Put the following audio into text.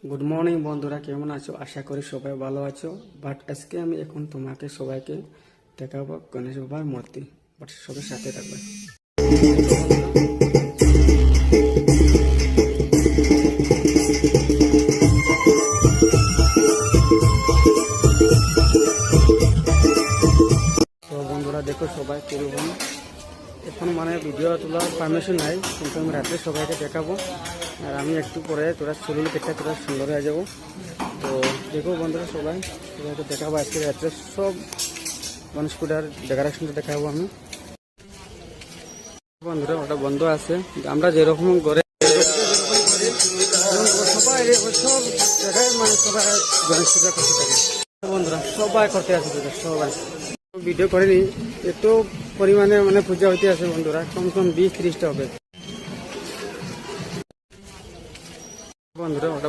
Good morning বন্ধুরা, কেমন আছো? আশা করি সবাই ভালো আছো। বাট আজকে আমি এখন তোমাকে সবাইকে দেখাবো গণেশ বাবার মূর্তি। বাট সবাই সাথে থাকবে। তো বন্ধুরা দেখো সবাই কিরকম। এখন মানে ভিডিও তোলার পারমিশন নাই, কিন্তু আমি রাত্রে সবাইকে দেখাবো। আর আমি একটু পরে তোরা চুল কেটে তোরা সুন্দর হয়ে যাবো। তো দেখো বন্ধুরা সবাইকে দেখাবো আজকে রাত্রে সব গণেশ পূজার ডেকোরেশনটা দেখাবো আমি। বন্ধুরা ওটা বন্ধ আছে, আমরা যেরকম করে সবাই সব জায়গায় মানে সবাই গণেশ পূজা করতে থাকে। বন্ধুরা সবাই করতে আছে পূজা, সবাই ভিডিও করেনি, একটু পরিমাণে মানে পূজা হইতে আছে বন্ধুরা, কম 20-30টা হবে বন্ধুরা। ওটা